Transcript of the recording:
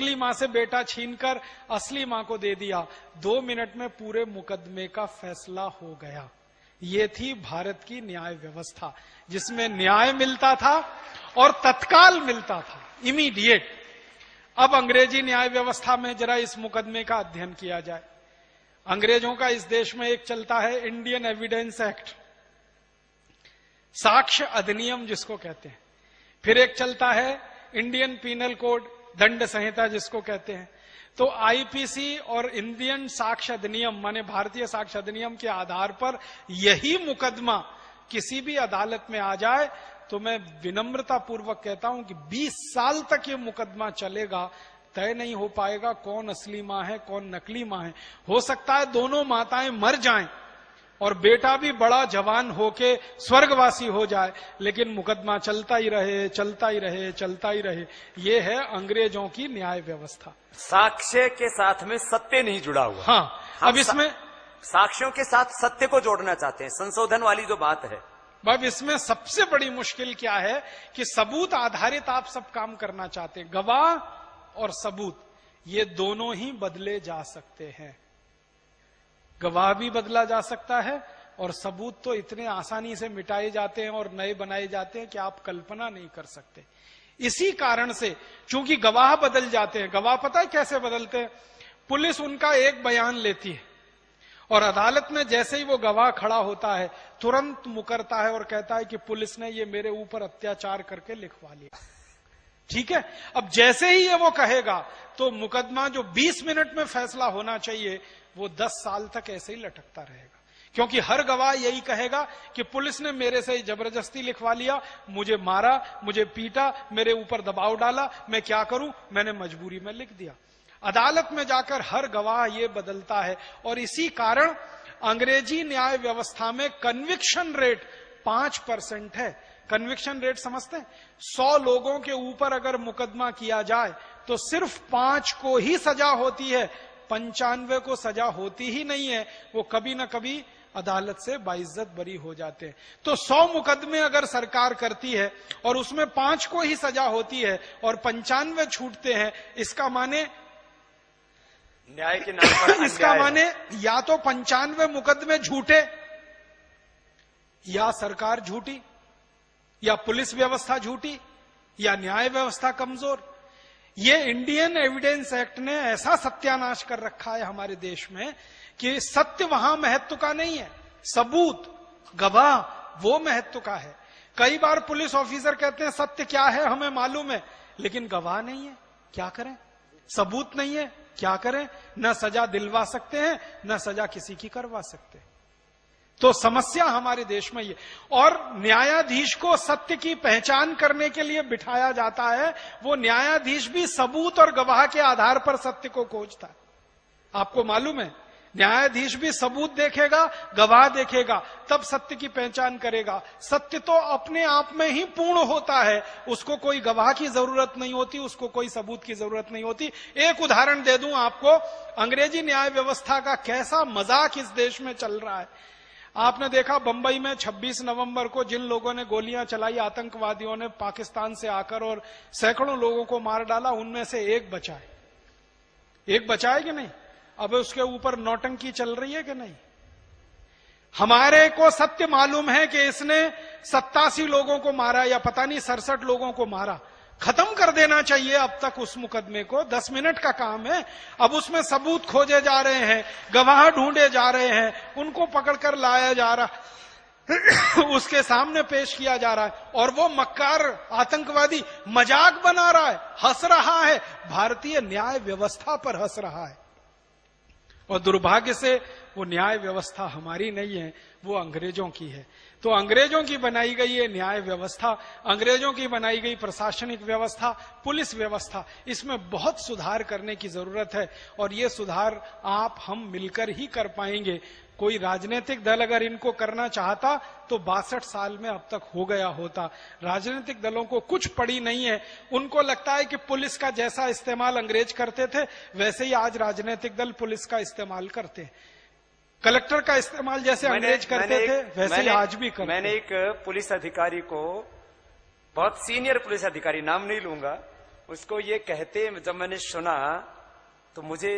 नकली मां से बेटा छीनकर असली मां को दे दिया। 2 मिनट में पूरे मुकदमे का फैसला हो गया। ये थी भारत की न्याय व्यवस्था, जिसमें न्याय मिलता था और तत्काल मिलता था, इमीडिएट। अब अंग्रेजी न्याय व्यवस्था में जरा इस मुकदमे का अध्ययन किया जाए। अंग्रेजों का इस देश में एक चलता है इंडियन एविडेंस एक्ट, साक्ष्य अधिनियम जिसको कहते हैं। फिर एक चलता है इंडियन पीनल कोड, दंड संहिता जिसको कहते हैं। तो आईपीसी और इंडियन साक्ष्य अधिनियम माने भारतीय साक्ष्य अधिनियम के आधार पर यही मुकदमा किसी भी अदालत में आ जाए तो मैं विनम्रता पूर्वक कहता हूं कि 20 साल तक ये मुकदमा चलेगा। तय नहीं हो पाएगा कौन असली मां है कौन नकली मां है। हो सकता है दोनों माताएं मर जाएं और बेटा भी बड़ा जवान होके स्वर्गवासी हो जाए, लेकिन मुकदमा चलता ही रहे, चलता ही रहे, चलता ही रहे। ये है अंग्रेजों की न्याय व्यवस्था। साक्ष्य के साथ में सत्य नहीं जुड़ा हुआ। हाँ, अब इसमें साक्ष्यों के साथ सत्य को जोड़ना चाहते हैं, संशोधन वाली जो बात है। अब इसमें सबसे बड़ी मुश्किल क्या है कि सबूत आधारित आप सब काम करना चाहते हैं। गवाह और सबूत ये दोनों ही बदले जा सकते हैं। गवाह भी बदला जा सकता है और सबूत तो इतने आसानी से मिटाए जाते हैं और नए बनाए जाते हैं कि आप कल्पना नहीं कर सकते। इसी कारण से चूंकि गवाह बदल जाते हैं, गवाह पता है कैसे बदलते हैं? पुलिस उनका एक बयान लेती है और अदालत में जैसे ही वो गवाह खड़ा होता है तुरंत मुकरता है और कहता है कि पुलिस ने ये मेरे ऊपर अत्याचार करके लिखवा लिया। ठीक है, अब जैसे ही ये वो कहेगा तो मुकदमा जो 20 मिनट में फैसला होना चाहिए वो 10 साल तक ऐसे ही लटकता रहेगा, क्योंकि हर गवाह यही कहेगा कि पुलिस ने मेरे से जबरदस्ती लिखवा लिया, मुझे मारा, मुझे पीटा, मेरे ऊपर दबाव डाला, मैं क्या करूं, मैंने मजबूरी में लिख दिया। अदालत में जाकर हर गवाह ये बदलता है और इसी कारण अंग्रेजी न्याय व्यवस्था में कन्विक्शन रेट 5% है। कन्विक्शन रेट समझते हैं? 100 लोगों के ऊपर अगर मुकदमा किया जाए तो सिर्फ 5 को ही सजा होती है, 95 को सजा होती ही नहीं है। वो कभी ना कभी अदालत से बाइज्जत बरी हो जाते हैं। तो 100 मुकदमे अगर सरकार करती है और उसमें 5 को ही सजा होती है और 95 छूटते हैं, इसका माने न्याय के नाम पर इसका माने या तो 95 मुकदमे झूठे, या सरकार झूठी, या पुलिस व्यवस्था झूठी, या न्याय व्यवस्था कमजोर। ये इंडियन एविडेंस एक्ट ने ऐसा सत्यानाश कर रखा है हमारे देश में कि सत्य वहां महत्व का नहीं है, सबूत गवाह वो महत्व का है। कई बार पुलिस ऑफिसर कहते हैं सत्य क्या है हमें मालूम है, लेकिन गवाह नहीं है, क्या करें? सबूत नहीं है, क्या करें? न सजा दिलवा सकते हैं न सजा किसी की करवा सकते। तो समस्या हमारे देश में ये, और न्यायाधीश को सत्य की पहचान करने के लिए बिठाया जाता है। वो न्यायाधीश भी सबूत और गवाह के आधार पर सत्य को खोजता है। आपको मालूम है, न्यायाधीश भी सबूत देखेगा, गवाह देखेगा, तब सत्य की पहचान करेगा। सत्य तो अपने आप में ही पूर्ण होता है, उसको कोई गवाह की जरूरत नहीं होती, उसको कोई सबूत की जरूरत नहीं होती। एक उदाहरण दे दूं आपको, अंग्रेजी न्याय व्यवस्था का कैसा मजाक इस देश में चल रहा है। आपने देखा बंबई में 26 नवंबर को जिन लोगों ने गोलियां चलाई, आतंकवादियों ने पाकिस्तान से आकर और सैकड़ों लोगों को मार डाला, उनमें से एक बचा है। एक बचा है कि नहीं? अब उसके ऊपर नौटंकी चल रही है कि नहीं? हमारे को सत्य मालूम है कि इसने 87 लोगों को मारा या पता नहीं 67 लोगों को मारा। खत्म कर देना चाहिए अब तक उस मुकदमे को, 10 मिनट का काम है। अब उसमें सबूत खोजे जा रहे हैं, गवाह ढूंढे जा रहे हैं, उनको पकड़कर लाया जा रहा उसके सामने पेश किया जा रहा है, और वो मक्कार आतंकवादी मजाक बना रहा है, हंस रहा है, भारतीय न्याय व्यवस्था पर हंस रहा है। और दुर्भाग्य से वो न्याय व्यवस्था हमारी नहीं है, वो अंग्रेजों की है। तो अंग्रेजों की बनाई गई ये न्याय व्यवस्था, अंग्रेजों की बनाई गई प्रशासनिक व्यवस्था, पुलिस व्यवस्था, इसमें बहुत सुधार करने की जरूरत है। और ये सुधार आप हम मिलकर ही कर पाएंगे। कोई राजनीतिक दल अगर इनको करना चाहता तो 62 साल में अब तक हो गया होता। राजनीतिक दलों को कुछ पड़ी नहीं है, उनको लगता है कि पुलिस का जैसा इस्तेमाल अंग्रेज करते थे वैसे ही आज राजनीतिक दल पुलिस का इस्तेमाल करते हैं। कलेक्टर का इस्तेमाल जैसे अंग्रेज करते थे वैसे ही आज भी करते। मैंने एक पुलिस अधिकारी को, बहुत सीनियर पुलिस अधिकारी, नाम नहीं लूंगा, उसको ये कहते जब मैंने सुना तो मुझे